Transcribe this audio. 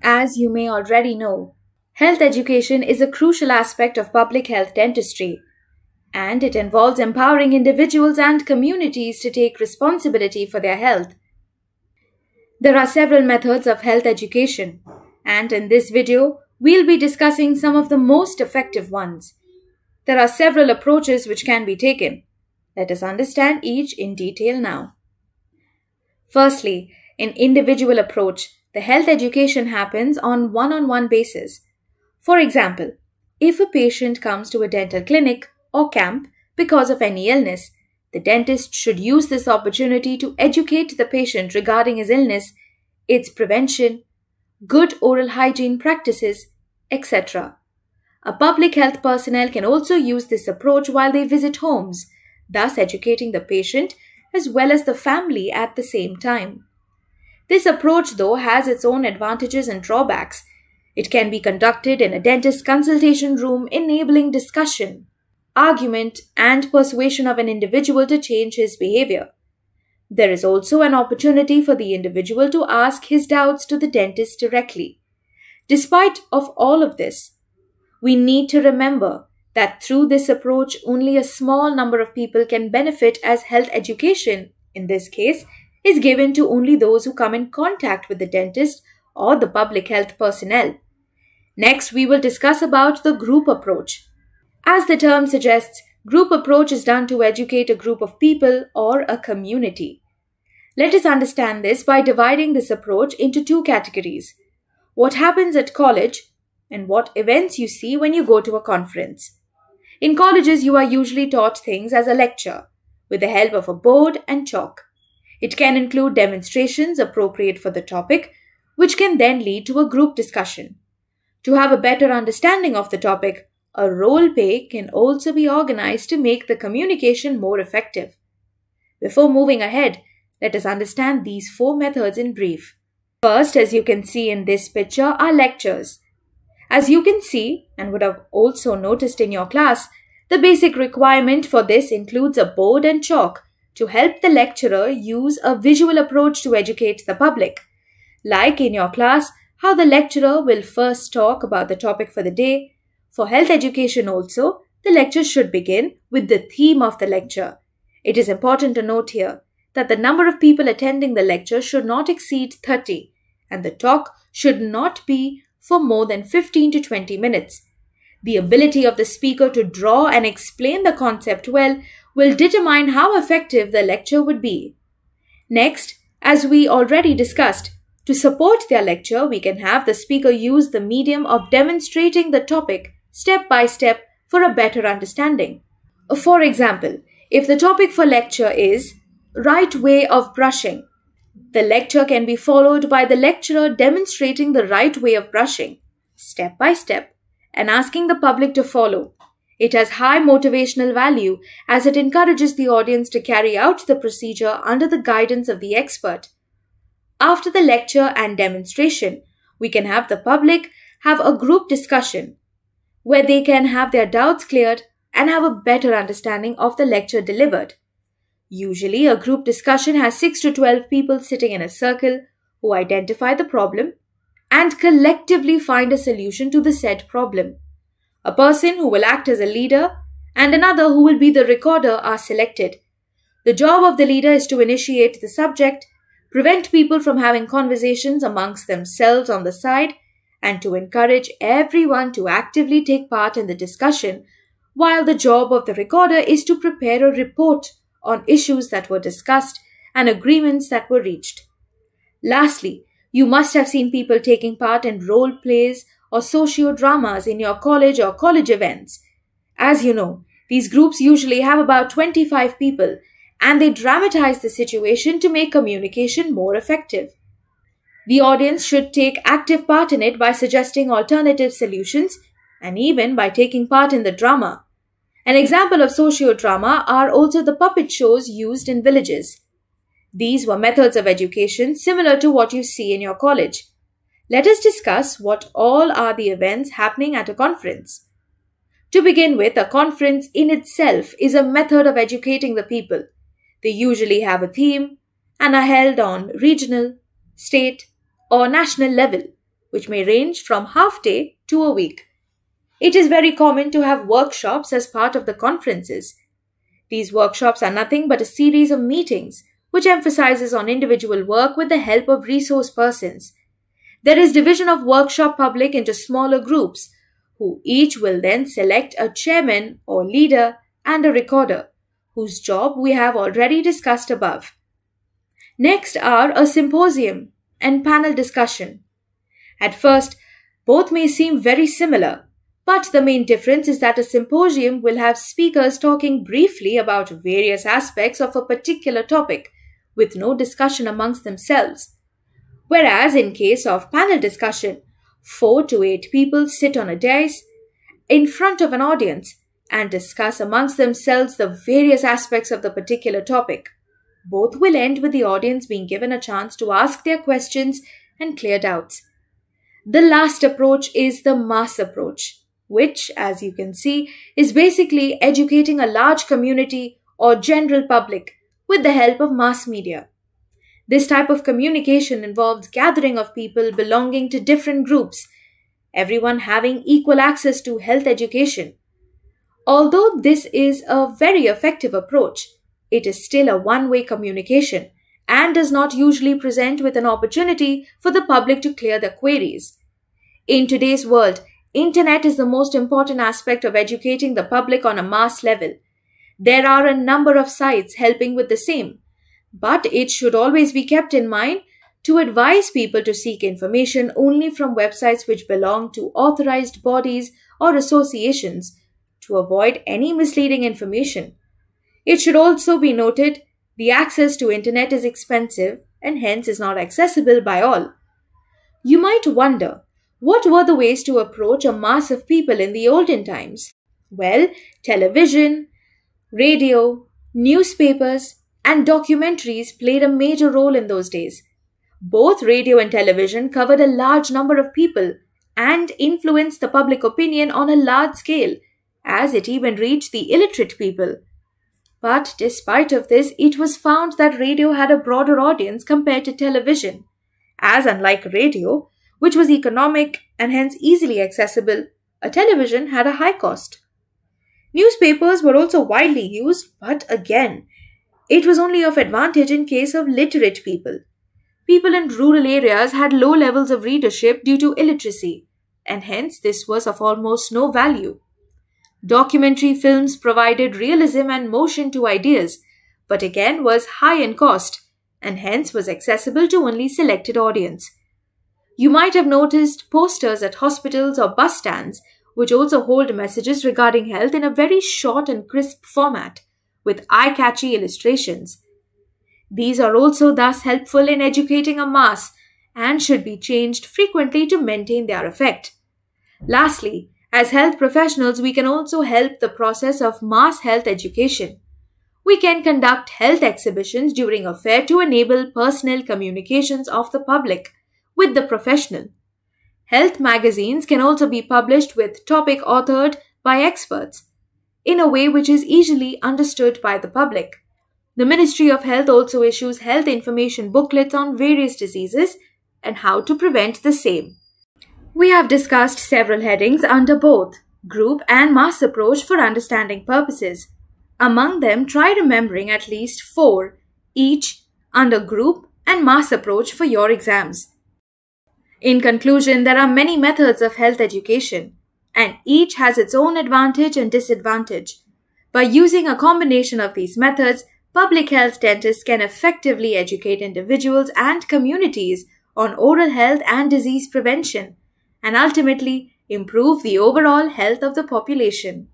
As you may already know, health education is a crucial aspect of public health dentistry, and it involves empowering individuals and communities to take responsibility for their health. There are several methods of health education, and in this video, we'll be discussing some of the most effective ones. There are several approaches which can be taken. Let us understand each in detail now. Firstly, in individual approach, the health education happens on one-on-one basis. For example, if a patient comes to a dental clinic or camp because of any illness, the dentist should use this opportunity to educate the patient regarding his illness, its prevention, good oral hygiene practices, etc. A public health personnel can also use this approach while they visit homes, thus educating the patient as well as the family at the same time. This approach, though, has its own advantages and drawbacks. It can be conducted in a dentist consultation room, enabling discussion, argument, and persuasion of an individual to change his behavior. There is also an opportunity for the individual to ask his doubts to the dentist directly. Despite of all of this, we need to remember that through this approach, only a small number of people can benefit, as health education, in this case, is given to only those who come in contact with the dentist or the public health personnel. Next, we will discuss about the group approach. As the term suggests, group approach is done to educate a group of people or a community. Let us understand this by dividing this approach into two categories: what happens at college and what events you see when you go to a conference. In colleges, you are usually taught things as a lecture, with the help of a board and chalk. It can include demonstrations appropriate for the topic, which can then lead to a group discussion. To have a better understanding of the topic, a role play can also be organized to make the communication more effective. Before moving ahead, let us understand these four methods in brief. First, as you can see in this picture, are lectures. As you can see, and would have also noticed in your class, the basic requirement for this includes a board and chalk to help the lecturer use a visual approach to educate the public. Like in your class, how the lecturer will first talk about the topic for the day. For health education also, the lecture should begin with the theme of the lecture. It is important to note here that the number of people attending the lecture should not exceed 30, and the talk should not be for more than 15 to 20 minutes. The ability of the speaker to draw and explain the concept well will determine how effective the lecture would be. Next, as we already discussed, to support their lecture, we can have the speaker use the medium of demonstrating the topic step by step for a better understanding. For example, if the topic for lecture is right way of brushing, the lecture can be followed by the lecturer demonstrating the right way of brushing, step by step, and asking the public to follow. It has high motivational value as it encourages the audience to carry out the procedure under the guidance of the expert. After the lecture and demonstration, we can have the public have a group discussion where they can have their doubts cleared and have a better understanding of the lecture delivered. Usually, a group discussion has 6 to 12 people sitting in a circle who identify the problem and collectively find a solution to the said problem. A person who will act as a leader and another who will be the recorder are selected. The job of the leader is to initiate the subject, prevent people from having conversations amongst themselves on the side, and to encourage everyone to actively take part in the discussion, while the job of the recorder is to prepare a report on issues that were discussed and agreements that were reached. Lastly, you must have seen people taking part in role plays or socio-dramas in your college or college events. As you know, these groups usually have about 25 people, and they dramatize the situation to make communication more effective. The audience should take active part in it by suggesting alternative solutions and even by taking part in the drama. An example of socio-drama are also the puppet shows used in villages. These were methods of education similar to what you see in your college. Let us discuss what all are the events happening at a conference. To begin with, a conference in itself is a method of educating the people. They usually have a theme and are held on regional, state, or national level. which may range from half day to a week. It is very common to have workshops as part of the conferences. These workshops are nothing but a series of meetings which emphasizes on individual work with the help of resource persons. There is division of workshop public into smaller groups, who each will then select a chairman or leader and a recorder, whose job we have already discussed above. Next are a symposium and panel discussion. At first, both may seem very similar, but the main difference is that a symposium will have speakers talking briefly about various aspects of a particular topic, with no discussion amongst themselves. Whereas in case of panel discussion, 4 to 8 people sit on a dais in front of an audience and discuss amongst themselves the various aspects of the particular topic. Both will end with the audience being given a chance to ask their questions and clear doubts. The last approach is the mass approach, which, as you can see, is basically educating a large community or general public with the help of mass media. This type of communication involves gathering of people belonging to different groups, everyone having equal access to health education. Although this is a very effective approach, it is still a one-way communication and does not usually present with an opportunity for the public to clear their queries. In today's world, Internet is the most important aspect of educating the public on a mass level. There are a number of sites helping with the same, but it should always be kept in mind to advise people to seek information only from websites which belong to authorized bodies or associations to avoid any misleading information. It should also be noted the access to Internet is expensive and hence is not accessible by all. You might wonder, what were the ways to approach a mass of people in the olden times? Well, television, radio, newspapers, and documentaries played a major role in those days. Both radio and television covered a large number of people and influenced the public opinion on a large scale, as it even reached the illiterate people. But despite of this, it was found that radio had a broader audience compared to television, as unlike radio, which was economic and hence easily accessible, a television had a high cost. Newspapers were also widely used, but again, it was only of advantage in case of literate people. People in rural areas had low levels of readership due to illiteracy, and hence this was of almost no value. Documentary films provided realism and motion to ideas, but again was high in cost, and hence was accessible to only selected audience. You might have noticed posters at hospitals or bus stands, which also hold messages regarding health in a very short and crisp format, with eye-catchy illustrations. These are also thus helpful in educating a mass and should be changed frequently to maintain their effect. Lastly, as health professionals, we can also help the process of mass health education. We can conduct health exhibitions during a fair to enable personal communications of the public with the professional. Health magazines can also be published with topic authored by experts in a way which is easily understood by the public. The Ministry of Health also issues health information booklets on various diseases and how to prevent the same. We have discussed several headings under both group and mass approach for understanding purposes. Among them, try remembering at least 4 each under group and mass approach for your exams. In conclusion, there are many methods of health education, and each has its own advantage and disadvantage. By using a combination of these methods, public health dentists can effectively educate individuals and communities on oral health and disease prevention, and ultimately improve the overall health of the population.